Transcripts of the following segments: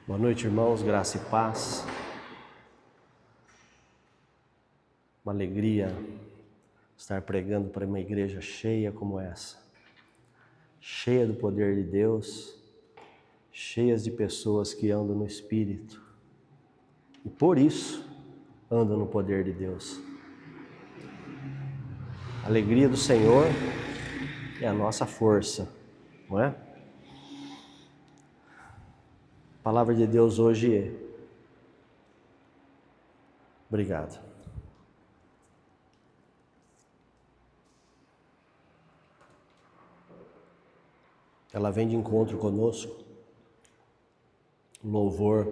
Boa noite, irmãos, graça e paz. Uma alegria estar pregando para uma igreja cheia como essa, cheia do poder de Deus, cheias de pessoas que andam no Espírito e por isso andam no poder de Deus. A alegria do Senhor é a nossa força, não é? A palavra de Deus hoje é. Obrigado. Ela vem de encontro conosco. O louvor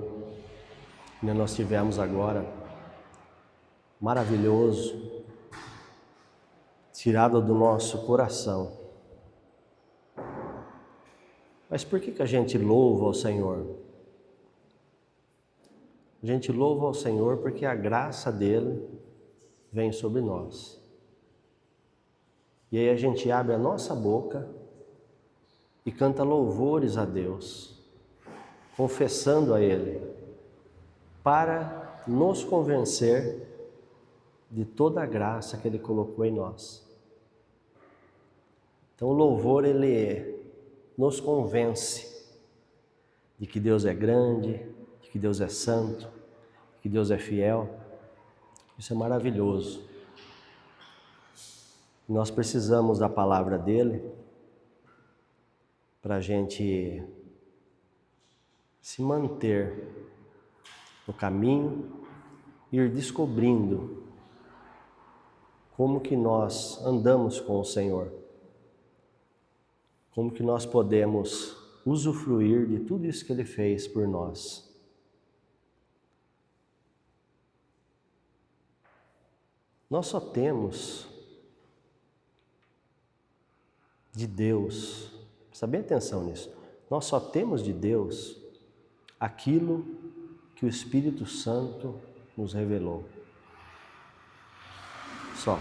que nós tivemos agora, maravilhoso, tirado do nosso coração. Mas por que a gente louva ao Senhor? A gente louva ao Senhor porque a graça dele vem sobre nós. E aí a gente abre a nossa boca e canta louvores a Deus, confessando a Ele, para nos convencer de toda a graça que Ele colocou em nós. Então o louvor, ele nos convence de que Deus é grande, de que Deus é santo, de que Deus é fiel. Isso é maravilhoso. Nós precisamos da palavra dele para a gente se manter no caminho e ir descobrindo como que nós andamos com o Senhor, como que nós podemos usufruir de tudo isso que Ele fez por nós. Nós só temos de Deus, presta bem atenção nisso, nós só temos de Deus aquilo que o Espírito Santo nos revelou. Só.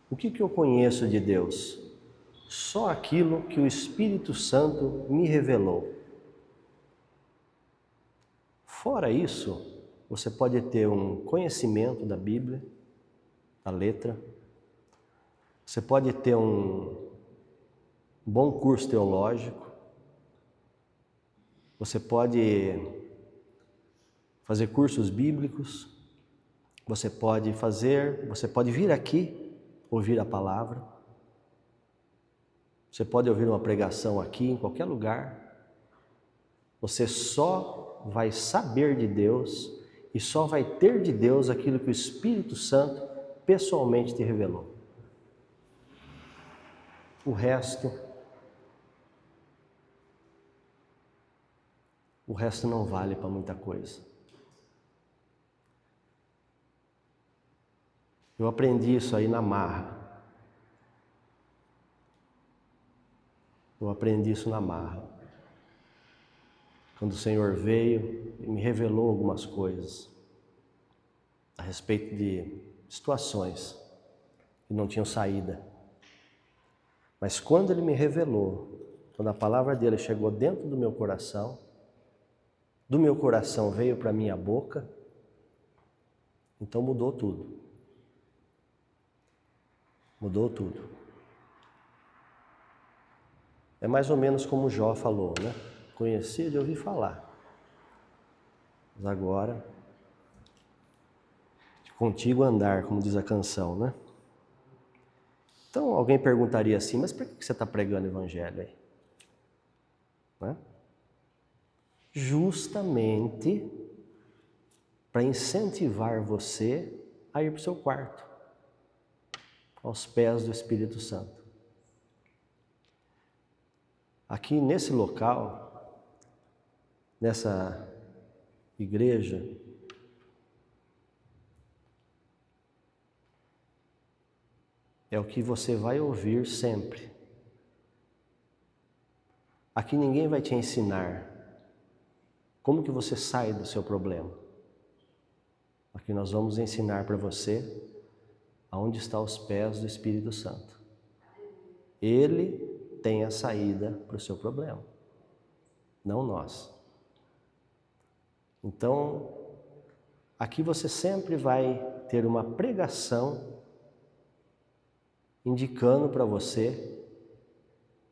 O que eu conheço de Deus? Só aquilo que o Espírito Santo me revelou. Fora isso, você pode ter um conhecimento da Bíblia, da letra, você pode ter um bom curso teológico, você pode fazer cursos bíblicos, você pode vir aqui ouvir a palavra, você pode ouvir uma pregação aqui, em qualquer lugar. Você só vai saber de Deus e só vai ter de Deus aquilo que o Espírito Santo pessoalmente te revelou. O resto não vale para muita coisa. Eu aprendi isso aí na marra. Quando o Senhor veio e me revelou algumas coisas a respeito de situações que não tinham saída. Mas quando Ele me revelou, quando a palavra dele chegou dentro do meu coração veio para a minha boca, então mudou tudo. Mudou tudo. É mais ou menos como Jó falou, né? Conhecia de ouvir falar, mas agora, de contigo andar, como diz a canção, né? Então alguém perguntaria assim, mas por que você está pregando o evangelho aí? Né? Justamente para incentivar você a ir para o seu quarto, aos pés do Espírito Santo. Aqui nesse local, nessa igreja, é o que você vai ouvir sempre. Aqui ninguém vai te ensinar como que você sai do seu problema. Aqui nós vamos ensinar para você aonde estão os pés do Espírito Santo. Ele tem a saída para o seu problema. não nós. Então, aqui você sempre vai ter uma pregação indicando para você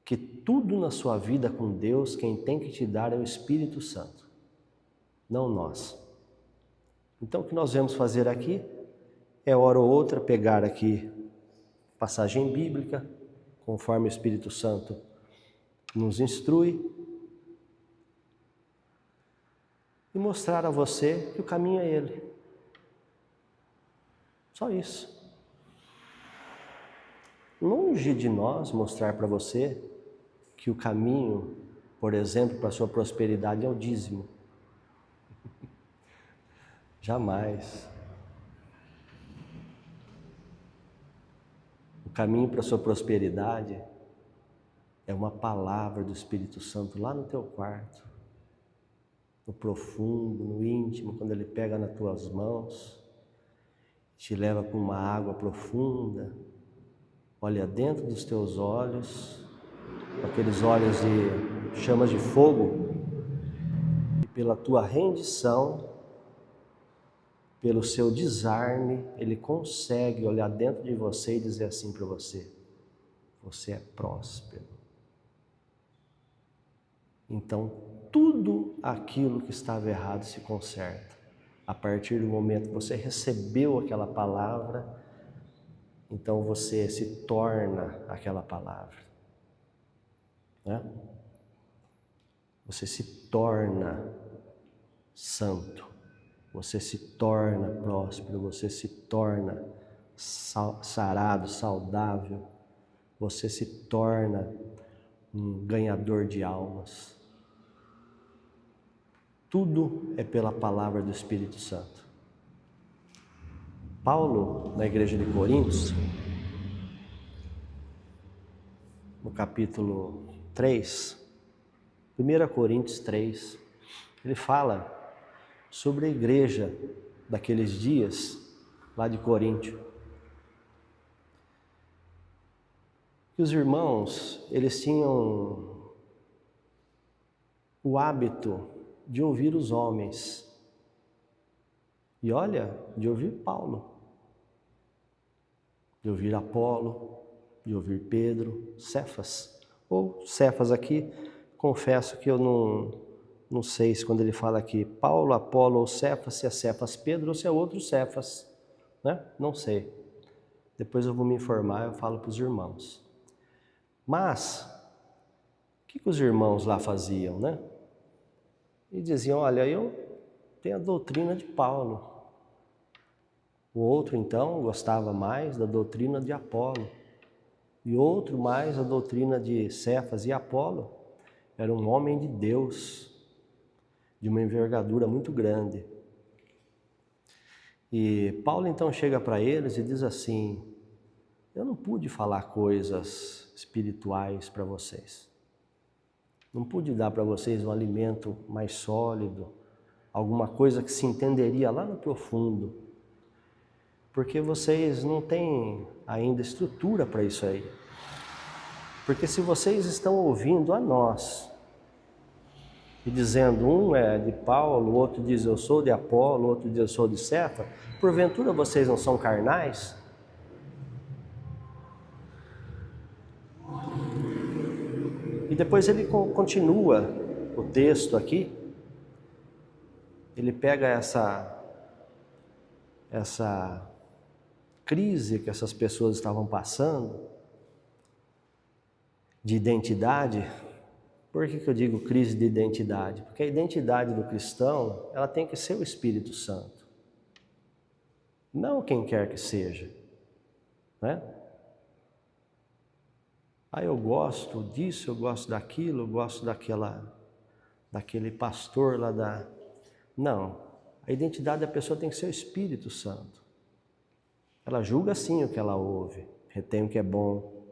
que tudo na sua vida com Deus, quem tem que te dar é o Espírito Santo, não nós. Então, o que nós vamos fazer aqui é, hora ou outra, pegar aqui passagem bíblica, conforme o Espírito Santo nos instrui, e mostrar a você que o caminho é Ele. Só isso. Longe de nós mostrar para você que o caminho, por exemplo, para a sua prosperidade é o dízimo. Jamais. O caminho para a sua prosperidade é uma palavra do Espírito Santo lá no teu quarto, no profundo, no íntimo, quando Ele pega nas tuas mãos, te leva para uma água profunda, olha dentro dos teus olhos, com aqueles olhos de chamas de fogo, e pela tua rendição, pelo seu desarme, Ele consegue olhar dentro de você e dizer assim para você: você é próspero. Então, tudo aquilo que estava errado se conserta. A partir do momento que você recebeu aquela palavra, então você se torna aquela palavra, né? Você se torna santo, você se torna próspero, você se torna sarado, saudável, você se torna um ganhador de almas. Tudo é pela palavra do Espírito Santo. Paulo, na igreja de Coríntios, no capítulo 3, 1 Coríntios 3, ele fala sobre a igreja daqueles dias, lá de Coríntio. E os irmãos, eles tinham o hábito de ouvir os homens. E olha, de ouvir Paulo, de ouvir Apolo, de ouvir Pedro, Cefas. Ou Cefas aqui, confesso que eu não sei se quando ele fala aqui Paulo, Apolo ou Cefas, se é Cefas Pedro ou se é outro Cefas, né? Não sei. Depois eu vou me informar, eu falo para os irmãos. Mas, o que os irmãos lá faziam, né? E diziam: olha, eu tenho a doutrina de Paulo. O outro, então, gostava mais da doutrina de Apolo. E outro mais a doutrina de Cefas. E Apolo era um homem de Deus, de uma envergadura muito grande. E Paulo, então, chega para eles e diz assim: eu não pude falar coisas espirituais para vocês. Não pude dar para vocês um alimento mais sólido, alguma coisa que se entenderia lá no profundo, porque vocês não têm ainda estrutura para isso aí. Porque se vocês estão ouvindo a nós, e dizendo, um é de Paulo, o outro diz eu sou de Apolo, o outro diz eu sou de Cefas, porventura vocês não são carnais? E depois ele continua o texto aqui, ele pega essa crise que essas pessoas estavam passando, de identidade. Por que eu digo crise de identidade? Porque a identidade do cristão, ela tem que ser o Espírito Santo, não quem quer que seja, né? Eu gosto disso, eu gosto daquilo, eu gosto daquele pastor lá da... Não, a identidade da pessoa tem que ser o Espírito Santo. Ela julga sim o que ela ouve, retém o que é bom,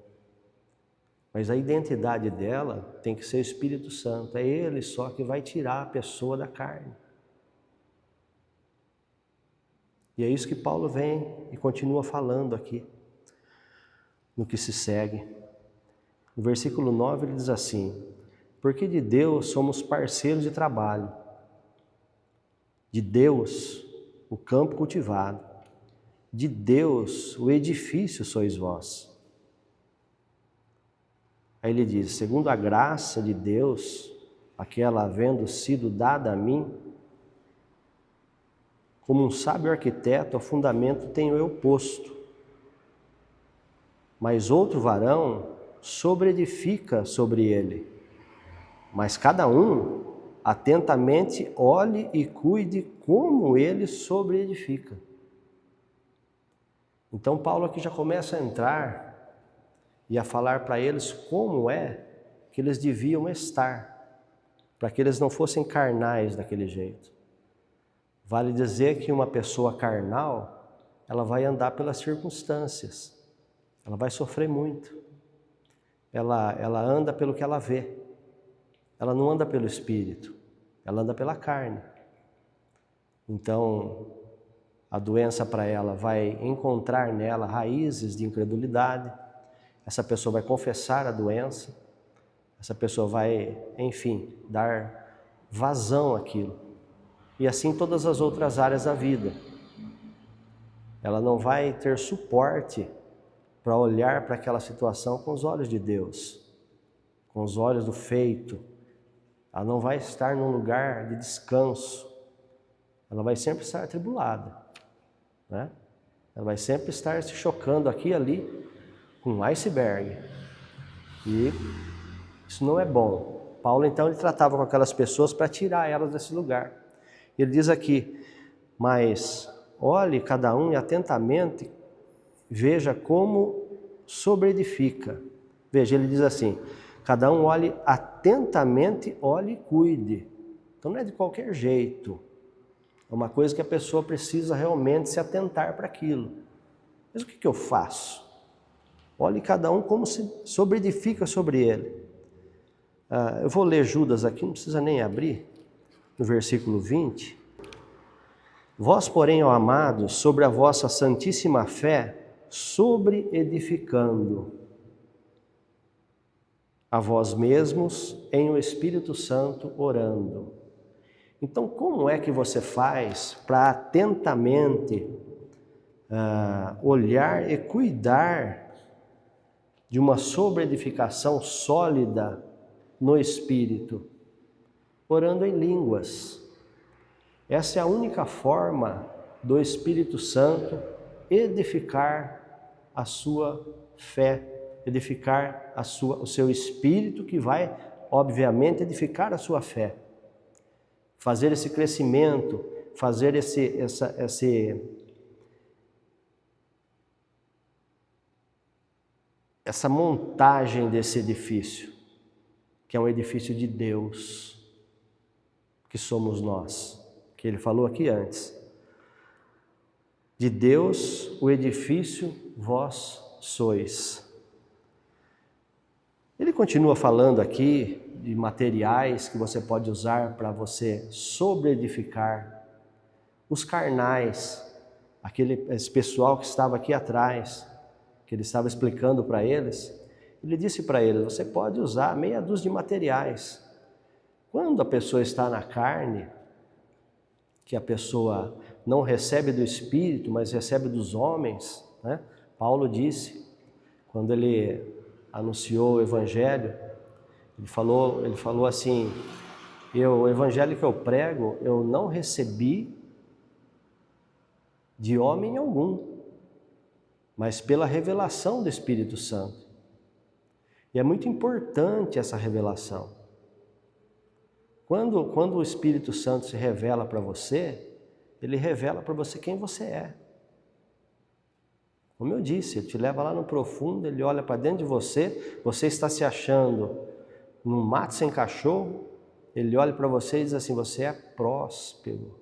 mas a identidade dela tem que ser o Espírito Santo. É Ele só que vai tirar a pessoa da carne. E é isso que Paulo vem e continua falando aqui, no que se segue. No versículo 9 ele diz assim: porque de Deus somos parceiros de trabalho. De Deus, o campo cultivado. De Deus, o edifício sois vós. Aí ele diz, segundo a graça de Deus, aquela havendo sido dada a mim, como um sábio arquiteto, ao fundamento tenho eu posto. Mas outro varão sobreedifica sobre ele. Mas cada um atentamente olhe e cuide como ele sobreedifica. Então Paulo aqui já começa a entrar e a falar para eles como é que eles deviam estar, para que eles não fossem carnais daquele jeito. Vale dizer que uma pessoa carnal, ela vai andar pelas circunstâncias, ela vai sofrer muito, ela anda pelo que ela vê, ela não anda pelo espírito, ela anda pela carne. Então, a doença para ela vai encontrar nela raízes de incredulidade, essa pessoa vai confessar a doença, essa pessoa vai, enfim, dar vazão àquilo. E assim todas as outras áreas da vida. Ela não vai ter suporte para olhar para aquela situação com os olhos de Deus, com os olhos do feito. Ela não vai estar num lugar de descanso. Ela vai sempre estar atribulada, né? Ela vai sempre estar se chocando aqui e ali com um iceberg. E isso não é bom. Paulo, então, ele tratava com aquelas pessoas para tirar elas desse lugar. Ele diz aqui, mas olhe cada um e atentamente veja como sobreedifica. Veja, ele diz assim, cada um olhe atentamente, olhe e cuide. Então não é de qualquer jeito. É uma coisa que a pessoa precisa realmente se atentar para aquilo. Mas o que eu faço? Olhe cada um como se sobreedifica sobre ele. Eu vou ler Judas aqui, não precisa nem abrir. No versículo 20, vós, porém, ó amados, sobre a vossa santíssima fé, sobreedificando a vós mesmos em o Espírito Santo orando. Então, como é que você faz para atentamente olhar e cuidar de uma sobreedificação sólida no Espírito? Orando em línguas. Essa é a única forma do Espírito Santo edificar a sua fé, edificar o seu espírito, que vai, obviamente, edificar a sua fé. Fazer esse crescimento, fazer essa montagem desse edifício, que é um edifício de Deus, que somos nós, que ele falou aqui antes. De Deus, o edifício, vós sois. Ele continua falando aqui de materiais que você pode usar para você sobreedificar. Os carnais, esse pessoal que estava aqui atrás, que ele estava explicando para eles, ele disse para eles, você pode usar meia dúzia de materiais. Quando a pessoa está na carne, que a pessoa não recebe do Espírito, mas recebe dos homens, né? Paulo disse, quando ele anunciou o Evangelho, ele falou assim, o Evangelho que eu prego, eu não recebi de homem algum, mas pela revelação do Espírito Santo. E é muito importante essa revelação. Quando o Espírito Santo se revela para você, ele revela para você quem você é. Como eu disse, ele te leva lá no profundo, ele olha para dentro de você, você está se achando num mato sem cachorro, ele olha para você e diz assim, você é próspero.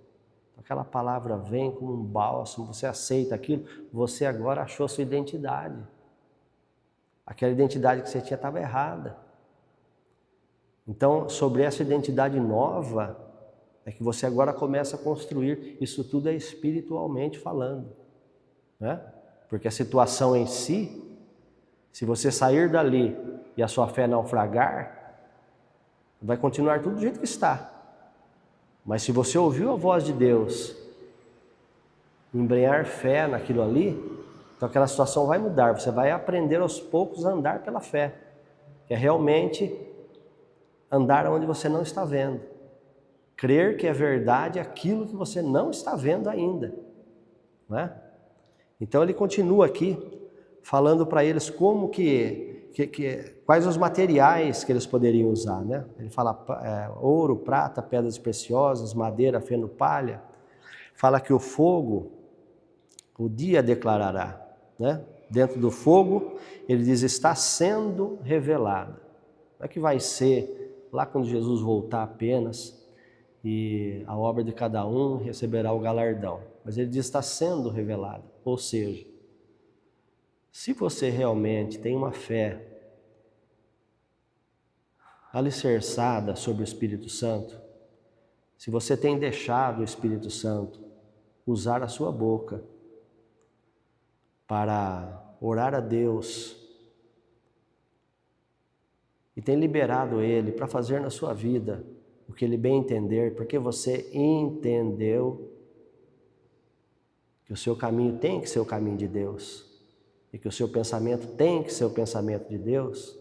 Aquela palavra vem como um bálsamo, você aceita aquilo, você agora achou sua identidade. Aquela identidade que você tinha estava errada. Então, sobre essa identidade nova, é que você agora começa a construir, isso tudo é espiritualmente falando, né? Porque a situação em si, se você sair dali e a sua fé naufragar, vai continuar tudo do jeito que está. Mas se você ouviu a voz de Deus, embrenhar fé naquilo ali, então aquela situação vai mudar. Você vai aprender aos poucos a andar pela fé, que é realmente andar onde você não está vendo. Crer que é verdade aquilo que você não está vendo ainda, não é? Então ele continua aqui falando para eles como quais os materiais que eles poderiam usar, né? Ele fala ouro, prata, pedras preciosas, madeira, feno, palha. Fala que o fogo, o dia declarará, né? Dentro do fogo, ele diz, está sendo revelado. Não é que vai ser lá quando Jesus voltar apenas e a obra de cada um receberá o galardão. Mas ele diz, está sendo revelado. Ou seja, se você realmente tem uma fé alicerçada sobre o Espírito Santo, se você tem deixado o Espírito Santo usar a sua boca para orar a Deus e tem liberado Ele para fazer na sua vida o que Ele bem entender, porque você entendeu que o seu caminho tem que ser o caminho de Deus e que o seu pensamento tem que ser o pensamento de Deus.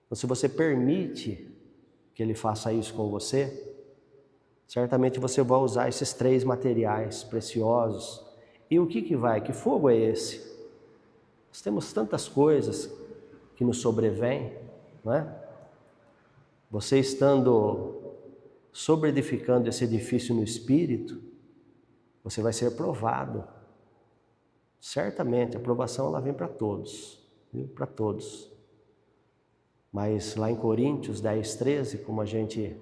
Então, se você permite que Ele faça isso com você, certamente você vai usar esses 3 materiais preciosos. E o que vai? Que fogo é esse? Nós temos tantas coisas que nos sobrevêm, não é? Você estando sobreedificando esse edifício no Espírito, você vai ser provado. Certamente, a aprovação ela vem para todos, viu? Para todos. Mas lá em Coríntios 10, 13, como a gente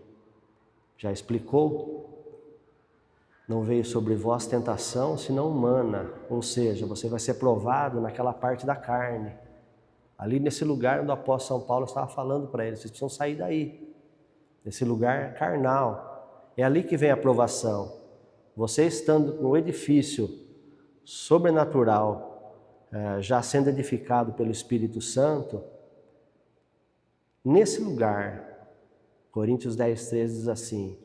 já explicou, não veio sobre vós tentação, senão humana. Ou seja, você vai ser provado naquela parte da carne. Ali nesse lugar onde o apóstolo São Paulo estava falando para eles, vocês precisam sair daí. Desse lugar carnal. É ali que vem a provação. Você estando no edifício sobrenatural, já sendo edificado pelo Espírito Santo, nesse lugar, Coríntios 10, 13 diz assim,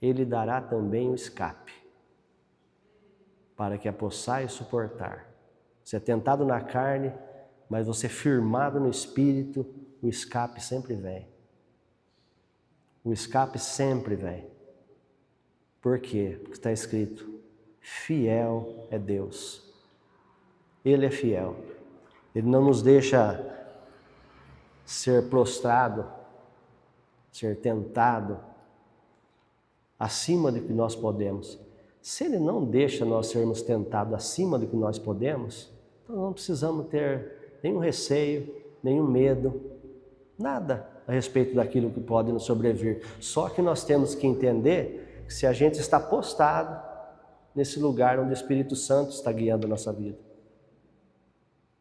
Ele dará também o escape, para que a possais suportar. Você é tentado na carne, mas você firmado no Espírito, o escape sempre vem. O escape sempre vem. Por quê? Porque está escrito, fiel é Deus. Ele é fiel. Ele não nos deixa ser prostrado, ser tentado acima do que nós podemos. Se Ele não deixa nós sermos tentados acima do que nós podemos, então não precisamos ter nenhum receio, nenhum medo, nada a respeito daquilo que pode nos sobrevir. Só que nós temos que entender que se a gente está postado nesse lugar onde o Espírito Santo está guiando a nossa vida,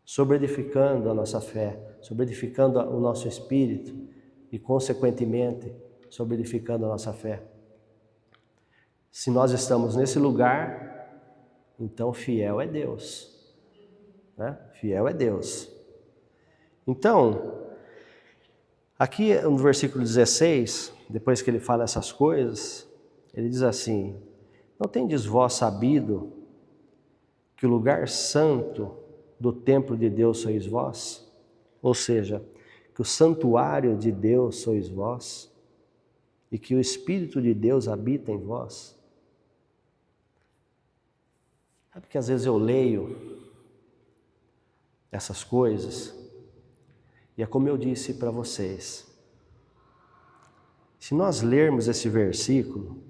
sobreedificando a nossa fé, sobreedificando o nosso espírito e, consequentemente, sobreedificando a nossa fé. Se nós estamos nesse lugar, então fiel é Deus, né? Fiel é Deus. Então, aqui no versículo 16, depois que ele fala essas coisas, ele diz assim, não tendes vós sabido que o lugar santo do templo de Deus sois vós? Ou seja, que o santuário de Deus sois vós e que o Espírito de Deus habita em vós? Sabe que às vezes eu leio essas coisas e é como eu disse para vocês, se nós lermos esse versículo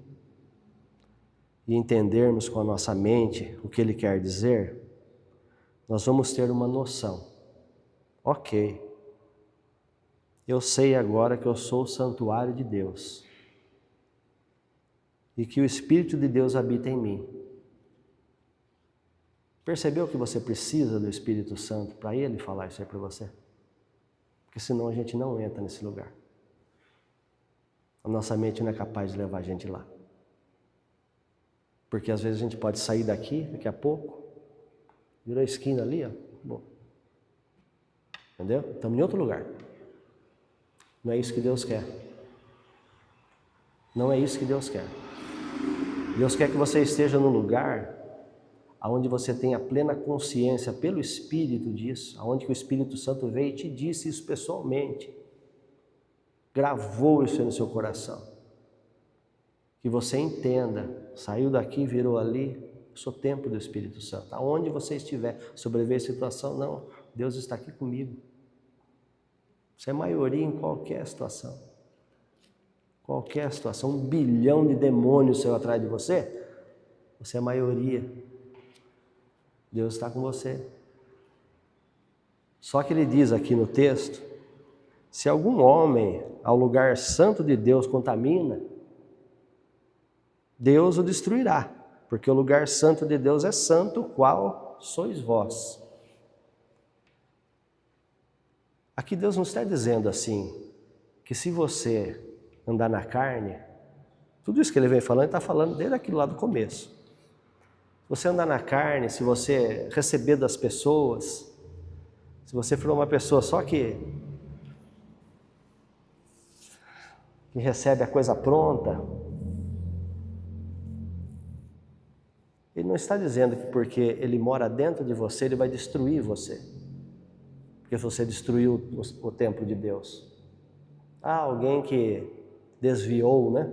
e entendermos com a nossa mente o que ele quer dizer, nós vamos ter uma noção. Ok, eu sei agora que eu sou o santuário de Deus e que o Espírito de Deus habita em mim. Percebeu que você precisa do Espírito Santo para Ele falar isso aí para você? Porque senão a gente não entra nesse lugar. A nossa mente não é capaz de levar a gente lá. Porque às vezes a gente pode sair daqui, daqui a pouco, virou a esquina ali, ó. Bom. Entendeu? Estamos em outro lugar. Não é isso que Deus quer. Não é isso que Deus quer. Deus quer que você esteja no lugar onde você tenha plena consciência pelo Espírito disso, onde o Espírito Santo veio e te disse isso pessoalmente, gravou isso no seu coração. Que você entenda, saiu daqui, virou ali, eu sou templo do Espírito Santo. Aonde você estiver, sobreviver a situação, não, Deus está aqui comigo. Você é maioria em qualquer situação. Qualquer situação, 1 bilhão de demônios saiu atrás de você, você é maioria. Deus está com você. Só que ele diz aqui no texto, se algum homem ao lugar santo de Deus contamina, Deus o destruirá, porque o lugar santo de Deus é santo, qual sois vós. Aqui Deus não está dizendo assim, que se você andar na carne, tudo isso que ele vem falando, ele está falando desde aquilo lá do começo. Se você andar na carne, se você receber das pessoas, se você for uma pessoa só que recebe a coisa pronta, ele não está dizendo que porque ele mora dentro de você, ele vai destruir você. Porque você destruiu o templo de Deus. Alguém que desviou, né?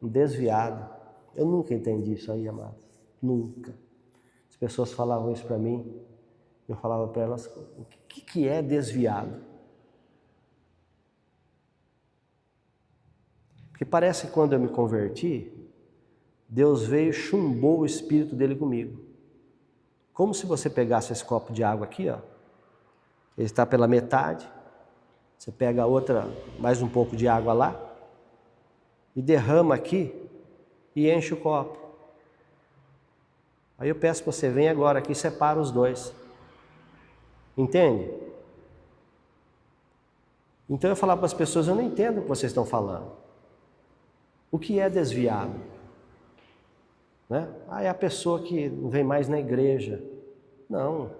Um desviado. Eu nunca entendi isso aí, amados. Nunca. As pessoas falavam isso para mim. Eu falava para elas, o que é desviado? Porque parece que quando eu me converti, Deus veio e chumbou o espírito dele comigo. Como se você pegasse esse copo de água aqui, ó. Ele está pela metade. Você pega outra, mais um pouco de água lá, e derrama aqui e enche o copo. Aí eu peço que você venha agora aqui e separa os dois. Entende? Então eu falava para as pessoas, eu não entendo o que vocês estão falando. O que é desviado? Né? É a pessoa que não vem mais na igreja. Não.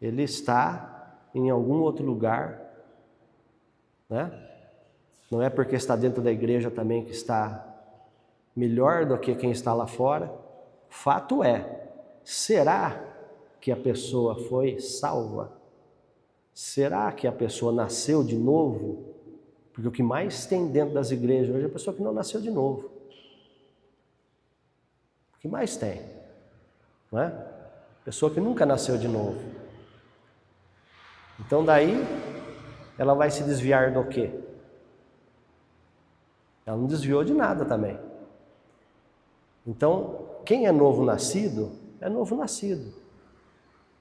Ele está em algum outro lugar, né? Não é porque está dentro da igreja também que está melhor do que quem está lá fora. Fato é, será que a pessoa foi salva? Será que a pessoa nasceu de novo? Porque o que mais tem dentro das igrejas hoje é a pessoa que não nasceu de novo. O que mais tem? Não é? Pessoa que nunca nasceu de novo. Então daí, ela vai se desviar do quê? Ela não desviou de nada também. Então, quem é novo nascido, é novo nascido.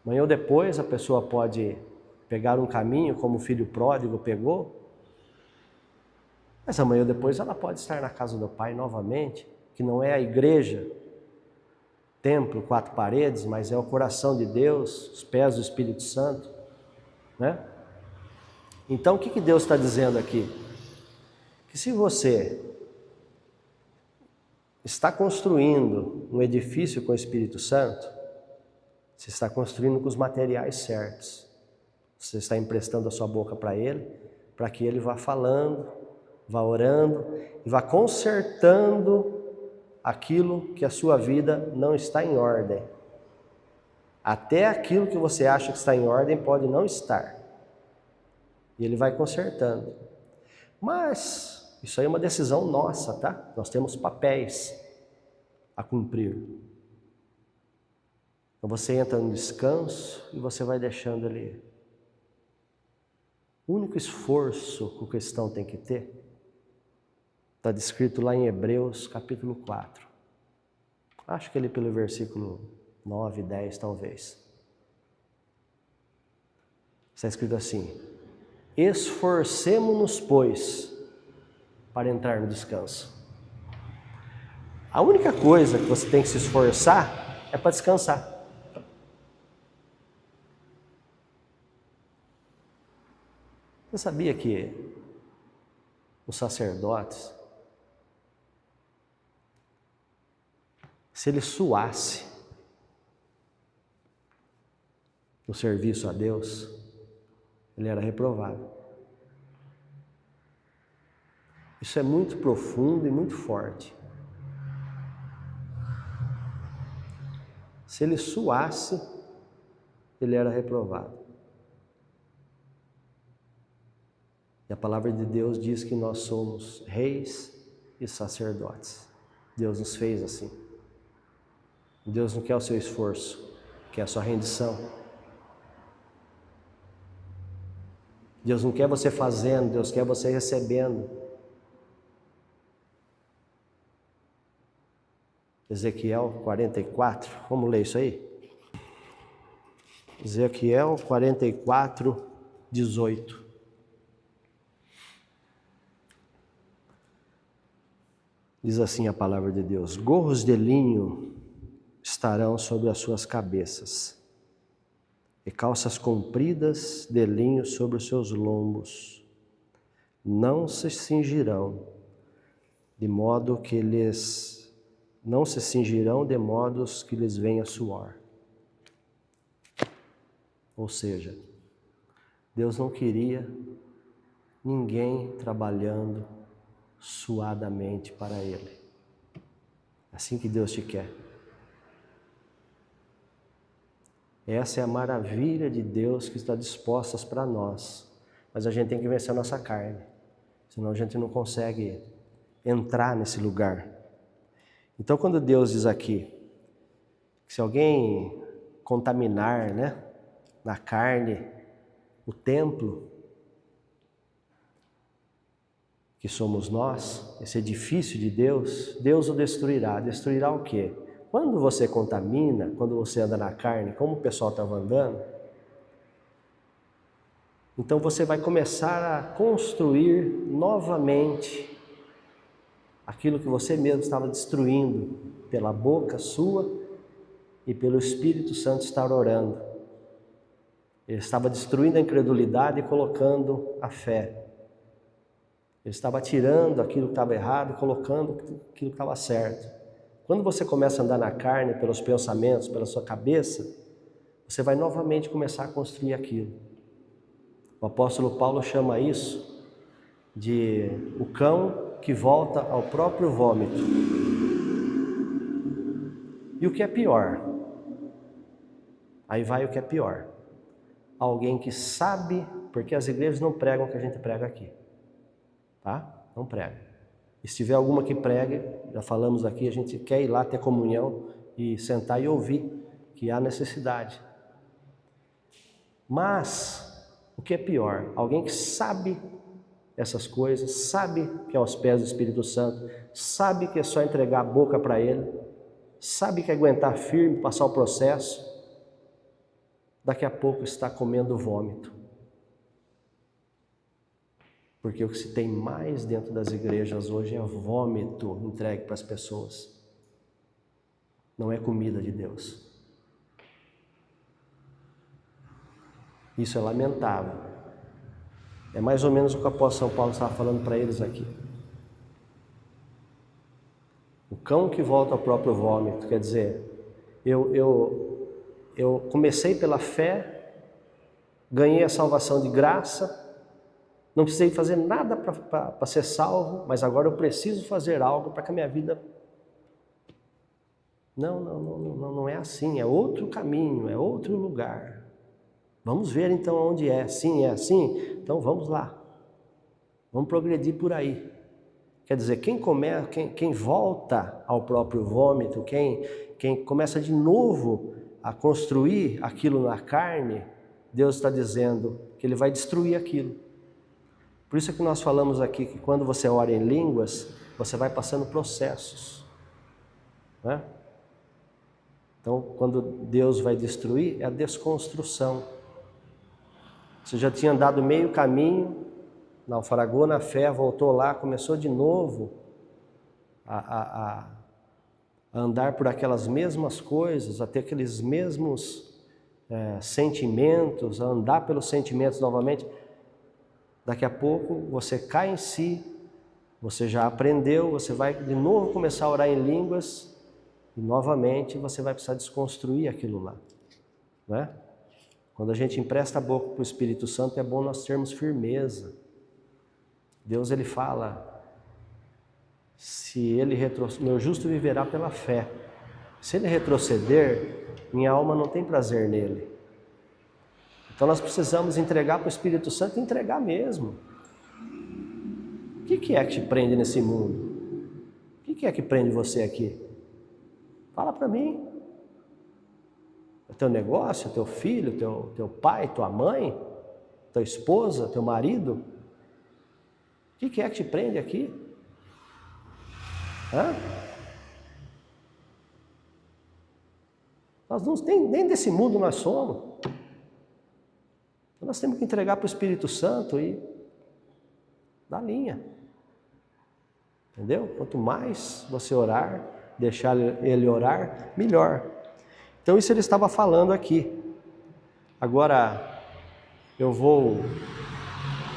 Amanhã ou depois a pessoa pode pegar um caminho como o filho pródigo pegou, mas amanhã ou depois ela pode estar na casa do Pai novamente, que não é a igreja, templo, 4 paredes, mas é o coração de Deus, os pés do Espírito Santo, né? Então o que Deus está dizendo aqui? Que se você está construindo um edifício com o Espírito Santo, você está construindo com os materiais certos. Você está emprestando a sua boca para Ele, para que Ele vá falando, vá orando e vá consertando aquilo que a sua vida não está em ordem. Até aquilo que você acha que está em ordem pode não estar. E Ele vai consertando. Mas isso aí é uma decisão nossa, tá? Nós temos papéis a cumprir. Então você entra no descanso e você vai deixando ali. O único esforço que o cristão tem que ter está descrito lá em Hebreus capítulo 4. Acho que ele pelo versículo 9, 10 talvez. Está escrito assim: esforcemo-nos, pois, para entrar no descanso. A única coisa que você tem que se esforçar é para descansar. Você sabia que os sacerdotes, se ele suasse no serviço a Deus, ele era reprovado. Isso é muito profundo e muito forte. Se ele suasse, ele era reprovado. E a palavra de Deus diz que nós somos reis e sacerdotes. Deus nos fez assim. Deus não quer o seu esforço, quer a sua rendição. Deus não quer você fazendo, Deus quer você recebendo. Ezequiel 44, vamos ler isso aí? Ezequiel 44, 18. Diz assim a palavra de Deus: gorros de linho estarão sobre as suas cabeças, e calças compridas de linho sobre os seus lombos. Não se cingirão de modo que não se cingirão de modos que lhes venha suor. Ou seja, Deus não queria ninguém trabalhando suadamente para Ele. É assim que Deus te quer. Essa é a maravilha de Deus que está disposta para nós. Mas a gente tem que vencer a nossa carne, senão a gente não consegue entrar nesse lugar. Então, quando Deus diz aqui, que se alguém contaminar, na carne, o templo, que somos nós, esse edifício de Deus, Deus o destruirá. Destruirá o quê? Quando você contamina, quando você anda na carne, como o pessoal estava andando, então você vai começar a construir novamente aquilo que você mesmo estava destruindo pela boca sua e pelo Espírito Santo estar orando. Ele estava destruindo a incredulidade e colocando a fé. Ele estava tirando aquilo que estava errado e colocando aquilo que estava certo. Quando você começa a andar na carne, pelos pensamentos, pela sua cabeça, você vai novamente começar a construir aquilo. O apóstolo Paulo chama isso de o cão que volta ao próprio vômito. E o que é pior? Aí vai o que é pior. Alguém que sabe, porque as igrejas não pregam o que a gente prega aqui. Tá? Não prega. E se tiver alguma que pregue, já falamos aqui, a gente quer ir lá ter comunhão e sentar e ouvir que há necessidade. Mas, o que é pior? Alguém que sabe essas coisas, sabe que é aos pés do Espírito Santo, sabe que é só entregar a boca para Ele, sabe que é aguentar firme, passar o processo, daqui a pouco está comendo vômito. Porque o que se tem mais dentro das igrejas hoje é vômito entregue para as pessoas. Não é comida de Deus. Isso é lamentável. É mais ou menos o que o apóstolo São Paulo estava falando para eles aqui. O cão que volta ao próprio vômito, quer dizer, eu comecei pela fé, ganhei a salvação de graça, não precisei fazer nada para ser salvo, mas agora eu preciso fazer algo para que a minha vida... Não é assim, é outro caminho, é outro lugar. Vamos ver então onde é. Sim, é assim? Então vamos lá. Vamos progredir por aí. Quer dizer, quem volta ao próprio vômito, quem começa de novo a construir aquilo na carne, Deus está dizendo que Ele vai destruir aquilo. Por isso é que nós falamos aqui que quando você ora em línguas, você vai passando processos. Né? Então, quando Deus vai destruir, é a desconstrução. Você já tinha andado meio caminho, naufragou na fé, voltou lá, começou de novo a andar por aquelas mesmas coisas, a ter aqueles mesmos sentimentos, a andar pelos sentimentos novamente. Daqui a pouco você cai em si, você já aprendeu, você vai de novo começar a orar em línguas e novamente você vai precisar desconstruir aquilo lá, né? Quando a gente empresta a boca para o Espírito Santo, é bom nós termos firmeza. Deus, Ele fala meu justo viverá pela fé. Se ele retroceder, minha alma não tem prazer nele. Então nós precisamos entregar para o Espírito Santo e entregar mesmo. O que é que te prende nesse mundo? O que é que prende você aqui? Fala para mim. É teu negócio, teu filho, teu pai, tua mãe, tua esposa, teu marido? O que é que te prende aqui? Hã? Nós não, nem desse mundo nós somos. Então nós temos que entregar para o Espírito Santo e dar linha. Entendeu? Quanto mais você orar, deixar ele orar, melhor. Então isso ele estava falando aqui. Agora eu vou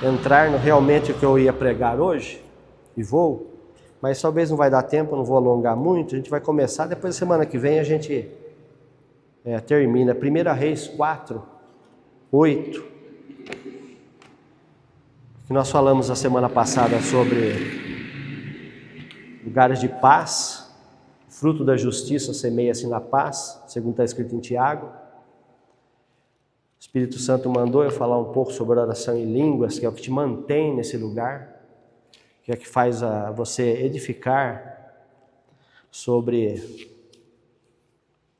entrar no realmente o que eu ia pregar hoje, e vou, mas talvez não vai dar tempo, não vou alongar muito, a gente vai começar, depois da semana que vem a gente termina. 1 Reis 4, 8, que nós falamos a semana passada sobre lugares de paz, fruto da justiça semeia-se na paz, segundo está escrito em Tiago. O Espírito Santo mandou eu falar um pouco sobre oração em línguas, que é o que te mantém nesse lugar, que é o que faz você edificar sobre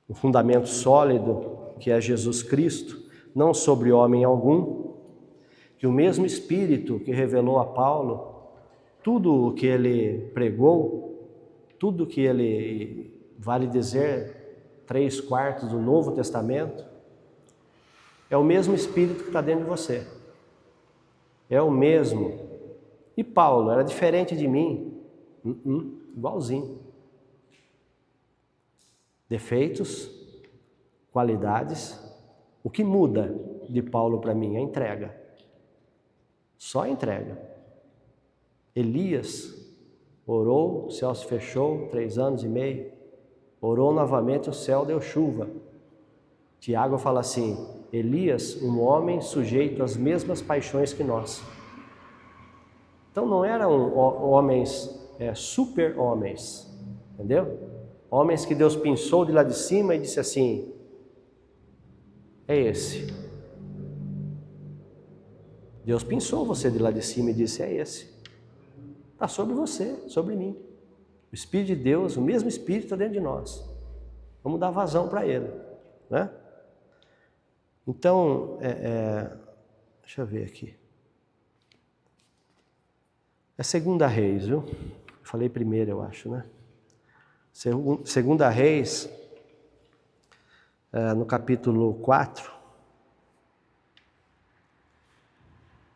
um fundamento sólido, que é Jesus Cristo, não sobre homem algum, que o mesmo Espírito que revelou a Paulo, tudo o que ele pregou, tudo que ele, vale dizer, 3/4 do Novo Testamento, é o mesmo Espírito que está dentro de você. É o mesmo. E Paulo era diferente de mim? Igualzinho. Defeitos, qualidades. O que muda de Paulo para mim? A entrega. Só a entrega. Elias orou, o céu se fechou, 3 anos e meio. Orou novamente, o céu deu chuva. Tiago fala assim: Elias, um homem sujeito às mesmas paixões que nós. Então não eram homens super homens, entendeu? Homens que Deus pensou de lá de cima e disse assim: é esse. Deus pensou você de lá de cima e disse: é esse. Está sobre você, sobre mim. O Espírito de Deus, o mesmo Espírito está dentro de nós. Vamos dar vazão para ele, né? Então, deixa eu ver aqui. É 2 Reis, viu? Falei primeiro, eu acho, né? 2 Reis, no capítulo 4.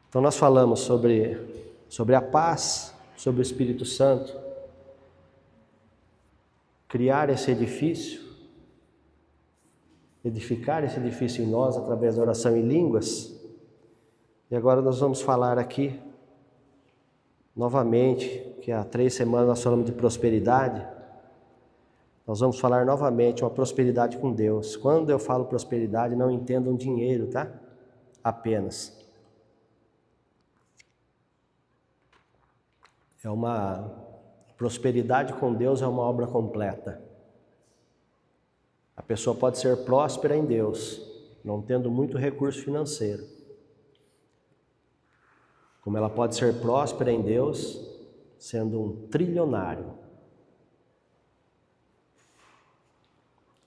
Então nós falamos sobre a paz, sobre o Espírito Santo, criar esse edifício, edificar esse edifício em nós através da oração em línguas. E agora nós vamos falar aqui, novamente, que há 3 semanas nós falamos de prosperidade. Nós vamos falar novamente uma prosperidade com Deus. Quando eu falo prosperidade, não entendam dinheiro, tá? Apenas. Prosperidade com Deus é uma obra completa. A pessoa pode ser próspera em Deus, não tendo muito recurso financeiro. Como ela pode ser próspera em Deus, sendo um trilionário.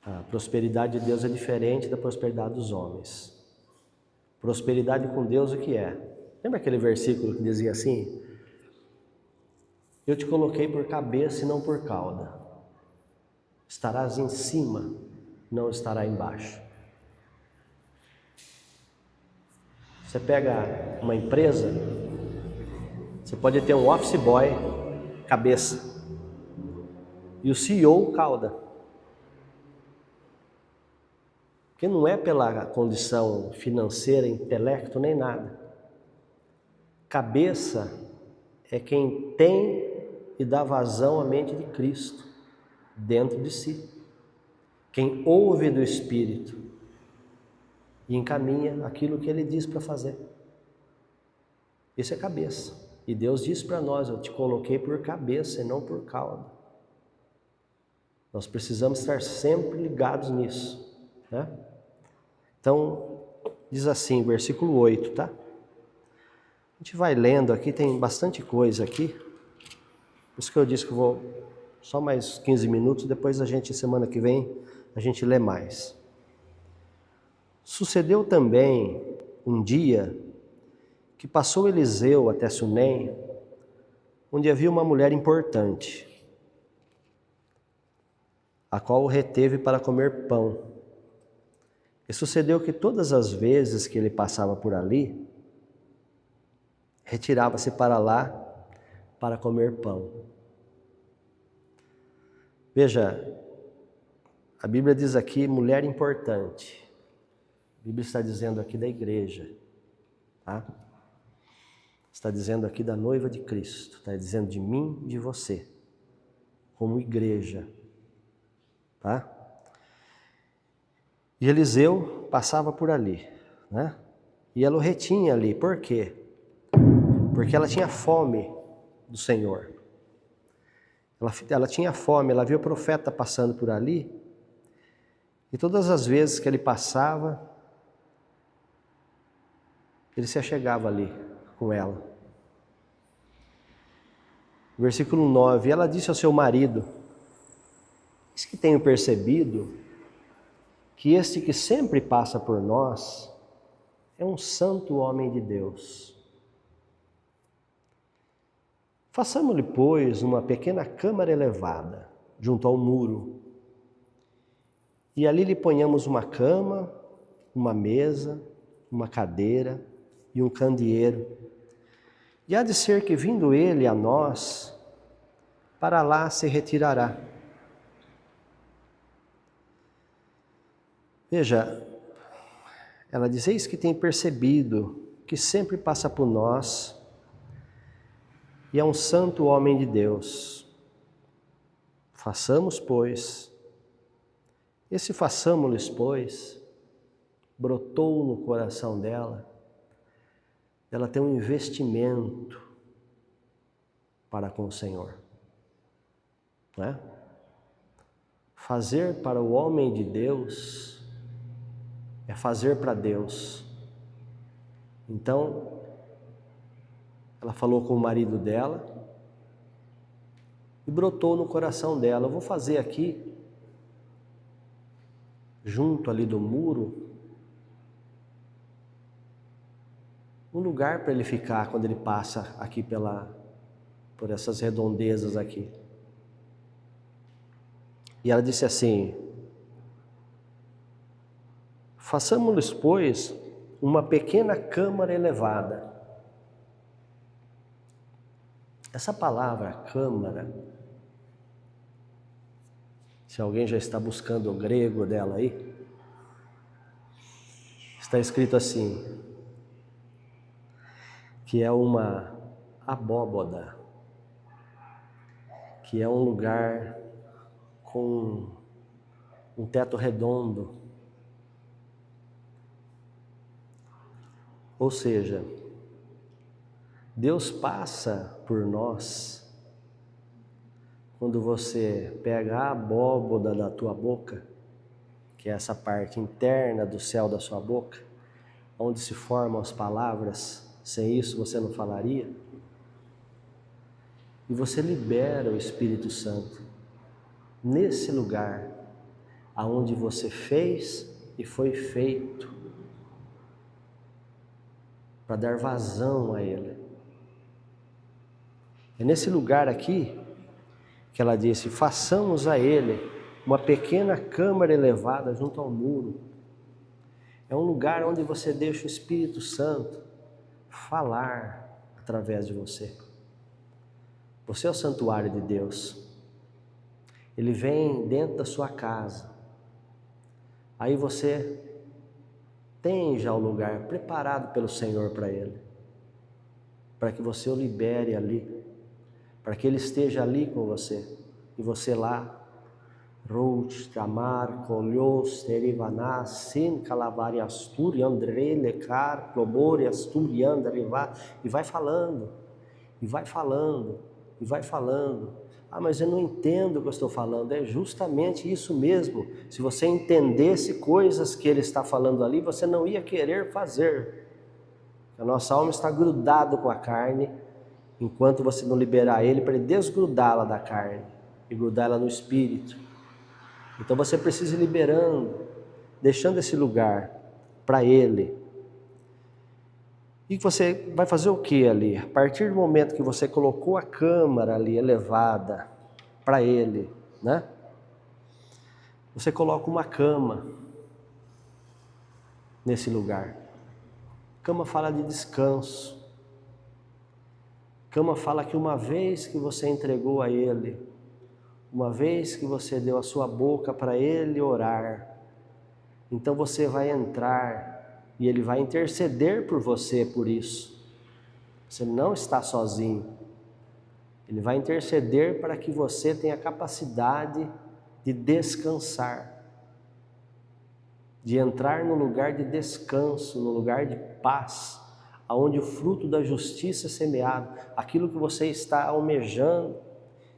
A prosperidade de Deus é diferente da prosperidade dos homens. Prosperidade com Deus, o que é? Lembra aquele versículo que dizia assim: eu te coloquei por cabeça e não por cauda. Estarás em cima, não estará embaixo. Você pega uma empresa, você pode ter um office boy, cabeça, e o CEO, cauda. Porque não é pela condição financeira, intelecto, nem nada. Cabeça é quem tem e dá vazão à mente de Cristo dentro de si. Quem ouve do Espírito e encaminha aquilo que ele diz para fazer. Isso é cabeça. E Deus diz para nós, eu te coloquei por cabeça e não por cauda. Nós precisamos estar sempre ligados nisso, né? Então, diz assim, versículo 8, tá? A gente vai lendo aqui, tem bastante coisa aqui. Por isso que eu disse que eu vou só mais 15 minutos, depois semana que vem, a gente lê mais. Sucedeu também um dia que passou Eliseu até Sunem, onde havia uma mulher importante, a qual o reteve para comer pão. E sucedeu que todas as vezes que ele passava por ali, retirava-se para lá para comer pão. Veja, a Bíblia diz aqui, mulher importante. A Bíblia está dizendo aqui da igreja, tá? Está dizendo aqui da noiva de Cristo, está dizendo de mim e de você, como igreja, tá? E Eliseu passava por ali, né? E ela o retinha ali, por quê? Porque ela tinha fome do Senhor. Ela tinha fome, ela viu o profeta passando por ali, e todas as vezes que ele passava, ele se achegava ali com ela. Versículo 9, ela disse ao seu marido, eis que tenho percebido que este que sempre passa por nós é um santo homem de Deus. Façamo-lhe, pois, uma pequena câmara elevada, junto ao muro, e ali lhe ponhamos uma cama, uma mesa, uma cadeira e um candeeiro. E há de ser que, vindo ele a nós, para lá se retirará. Veja, ela diz, eis que tem percebido que sempre passa por nós e é um santo homem de Deus. Façamos, pois, esse façamos-lhes, pois, brotou no coração dela, ela tem um investimento para com o Senhor, não é? Fazer para o homem de Deus é fazer para Deus. Então, ela falou com o marido dela e brotou no coração dela, eu vou fazer aqui, junto ali do muro, um lugar para ele ficar quando ele passa aqui por essas redondezas aqui. E ela disse assim, façamos-lhes, pois, uma pequena câmara elevada. Essa palavra, câmara, se alguém já está buscando o grego dela aí, está escrito assim, que é uma abóboda, que é um lugar com um teto redondo. Ou seja, Deus passa por nós quando você pega a abóboda da tua boca, que é essa parte interna do céu da sua boca, onde se formam as palavras, sem isso você não falaria, e você libera o Espírito Santo nesse lugar aonde você fez e foi feito, para dar vazão a Ele. É nesse lugar aqui que ela disse, façamos a Ele uma pequena câmara elevada junto ao muro. É um lugar onde você deixa o Espírito Santo falar através de você. Você é o santuário de Deus. Ele vem dentro da sua casa. Aí você tem já o lugar preparado pelo Senhor para Ele. Para que você o libere ali. Para que Ele esteja ali com você. E você lá. Roach, Tamar, Colhos, Terivanas, Sin, Calavari, Asturi, André, Lecar, Clobori, Asturi, André, e vai falando. e vai falando, e vai falando. Ah, mas eu não entendo o que eu estou falando. É justamente isso mesmo. Se você entendesse coisas que ele está falando ali, você não ia querer fazer. A nossa alma está grudada com a carne, enquanto você não liberar ele para ele desgrudá-la da carne e grudá-la no espírito. Então você precisa ir liberando, deixando esse lugar para ele. E você vai fazer o que ali? A partir do momento que você colocou a câmara ali elevada para ele, né? Você coloca uma cama nesse lugar. Cama fala de descanso. Cama fala que uma vez que você entregou a ele, uma vez que você deu a sua boca para ele orar, então você vai entrar e ele vai interceder por você por isso. Você não está sozinho. Ele vai interceder para que você tenha a capacidade de descansar, de entrar no lugar de descanso, no lugar de paz, aonde o fruto da justiça é semeado, aquilo que você está almejando,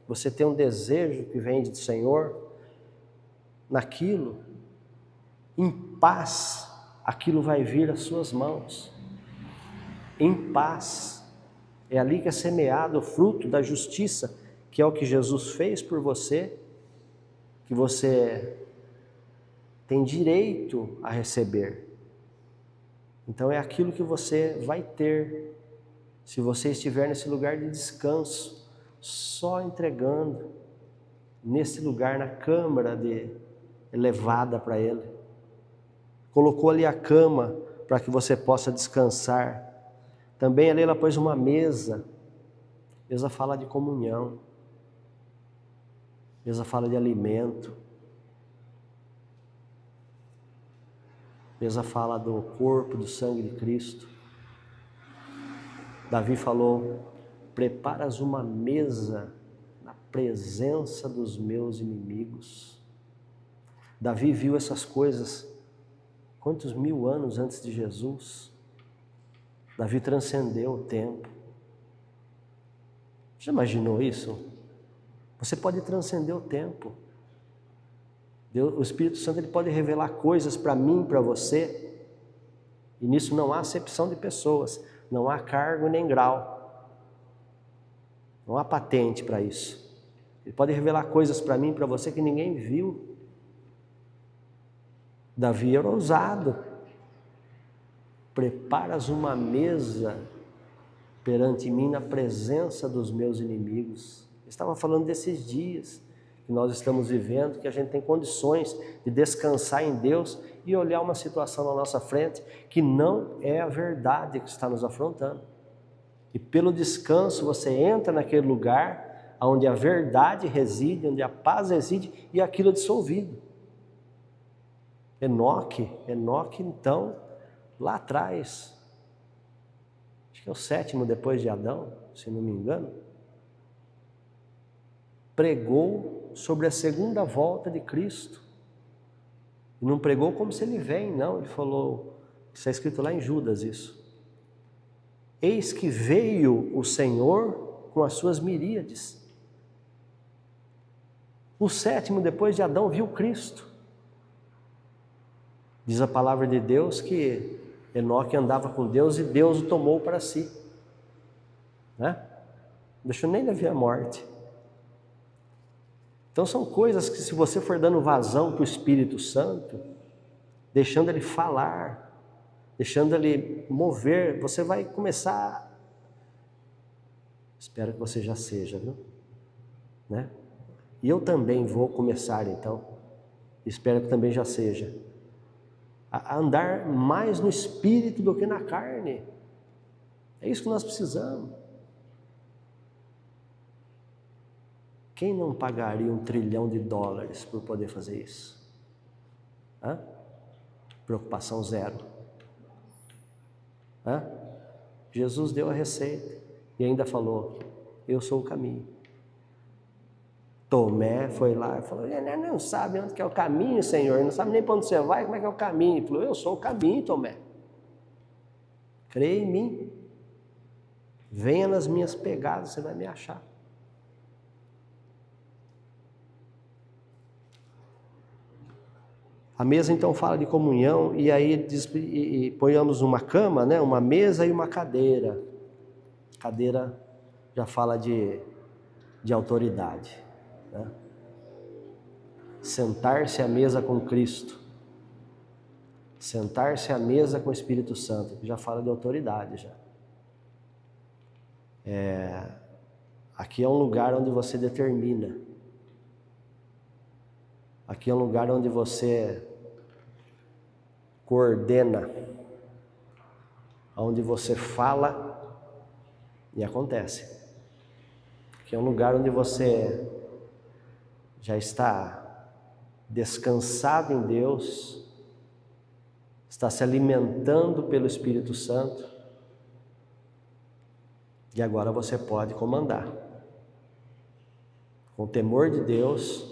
você tem um desejo que vem do Senhor, naquilo, em paz, aquilo vai vir às suas mãos, em paz. É ali que é semeado o fruto da justiça, que é o que Jesus fez por você, que você tem direito a receber. Então é aquilo que você vai ter, se você estiver nesse lugar de descanso, só entregando, nesse lugar, na câmara elevada para Ele. Colocou ali a cama para que você possa descansar. Também ali ela pôs uma mesa. Mesa fala de comunhão. Mesa fala de alimento. Mesa fala do corpo, do sangue de Cristo. Davi falou: preparas uma mesa na presença dos meus inimigos. Davi viu essas coisas quantos 1000 anos antes de Jesus. Davi transcendeu o tempo. Já imaginou isso? Você pode transcender o tempo. Deus, o Espírito Santo, ele pode revelar coisas para mim, para você. E nisso não há acepção de pessoas, não há cargo nem grau. Não há patente para isso. Ele pode revelar coisas para mim, para você que ninguém viu. Davi era ousado. Preparas uma mesa perante mim na presença dos meus inimigos. Eu estava falando desses dias que nós estamos vivendo, que a gente tem condições de descansar em Deus e olhar uma situação na nossa frente que não é a verdade que está nos afrontando. E pelo descanso você entra naquele lugar onde a verdade reside, onde a paz reside, e aquilo é dissolvido. Enoque então, lá atrás, acho que é o 7º depois de Adão, se não me engano, pregou sobre a segunda volta de Cristo. E não pregou como se ele vem, não. Ele falou, está escrito lá em Judas isso. Eis que veio o Senhor com as suas miríades. O 7º depois de Adão viu Cristo. Diz a palavra de Deus que Enoque andava com Deus e Deus o tomou para si. Né? Não deixou nem ele ver a morte. Então são coisas que, se você for dando vazão para o Espírito Santo, deixando ele falar, deixando ele mover, você vai começar. Espero que você já seja, viu? Né? E eu também vou começar então, espero que também já seja, a andar mais no Espírito do que na carne. É isso que nós precisamos. Quem não pagaria $1 trilhão por poder fazer isso? Hã? Preocupação zero. Hã? Jesus deu a receita e ainda falou, eu sou o caminho. Tomé foi lá e falou, não sabe onde que é o caminho, Senhor, não sabe nem para onde você vai, como é que é o caminho. Ele falou, eu sou o caminho, Tomé. Creia em mim. Venha nas minhas pegadas, você vai me achar. A mesa então fala de comunhão, e aí diz, e ponhamos uma cama, né? Uma mesa e uma cadeira. Cadeira já fala de autoridade, né? Sentar-se à mesa com Cristo. Sentar-se à mesa com o Espírito Santo, que já fala de autoridade já. Aqui é um lugar onde você determina. Aqui é um lugar onde você coordena, onde você fala e acontece. Aqui é um lugar onde você já está descansado em Deus, está se alimentando pelo Espírito Santo, e agora você pode comandar. Com o temor de Deus,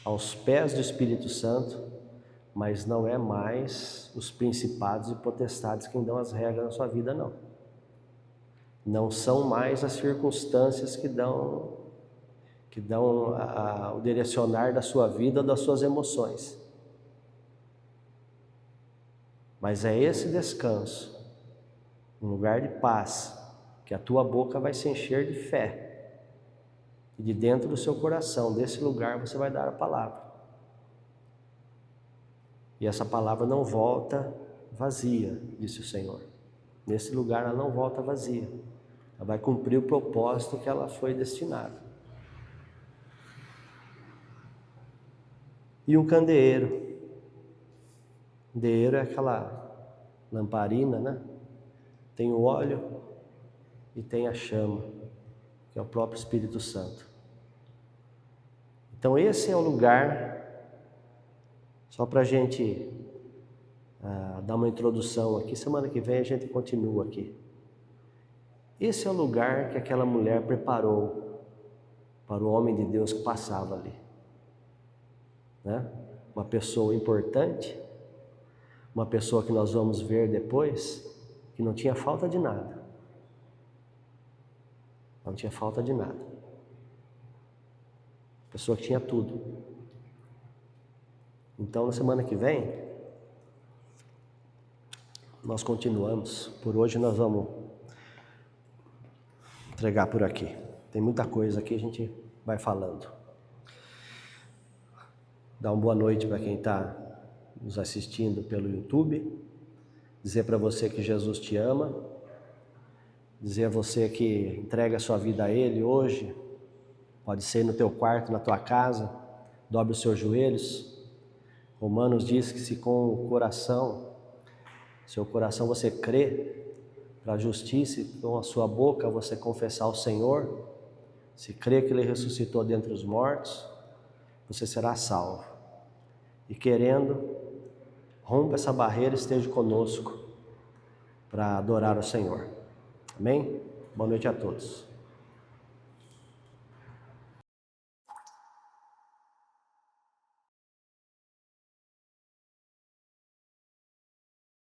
aos pés do Espírito Santo, mas não é mais os principados e potestades quem dão as regras na sua vida, não. Não são mais as circunstâncias que dão o direcionar da sua vida ou das suas emoções. Mas é esse descanso, um lugar de paz, que a tua boca vai se encher de fé. E de dentro do seu coração, desse lugar, você vai dar a palavra. E essa palavra não volta vazia, disse o Senhor. Nesse lugar ela não volta vazia. Ela vai cumprir o propósito que ela foi destinada. E um candeeiro. Candeeiro é aquela lamparina, né? Tem o óleo e tem a chama, que é o próprio Espírito Santo. Então esse é o lugar, só para a gente dar uma introdução aqui, semana que vem a gente continua aqui. Esse é o lugar que aquela mulher preparou para o homem de Deus que passava ali, né? Uma pessoa importante, uma pessoa que nós vamos ver depois, que não tinha falta de nada. Não tinha falta de nada. Pessoa que tinha tudo. Então, na semana que vem, nós continuamos. Por hoje nós vamos entregar por aqui. Tem muita coisa aqui, a gente vai falando. Dá uma boa noite para quem está nos assistindo pelo YouTube. Dizer para você que Jesus te ama. Dizer a você que entrega a sua vida a Ele hoje. Pode ser no teu quarto, na tua casa. Dobre os seus joelhos. Romanos diz que se com o coração, seu coração você crê para a justiça, e com a sua boca você confessar o Senhor, se crê que Ele ressuscitou dentre os mortos, você será salvo. E querendo, rompa essa barreira e esteja conosco para adorar o Senhor. Amém? Boa noite a todos.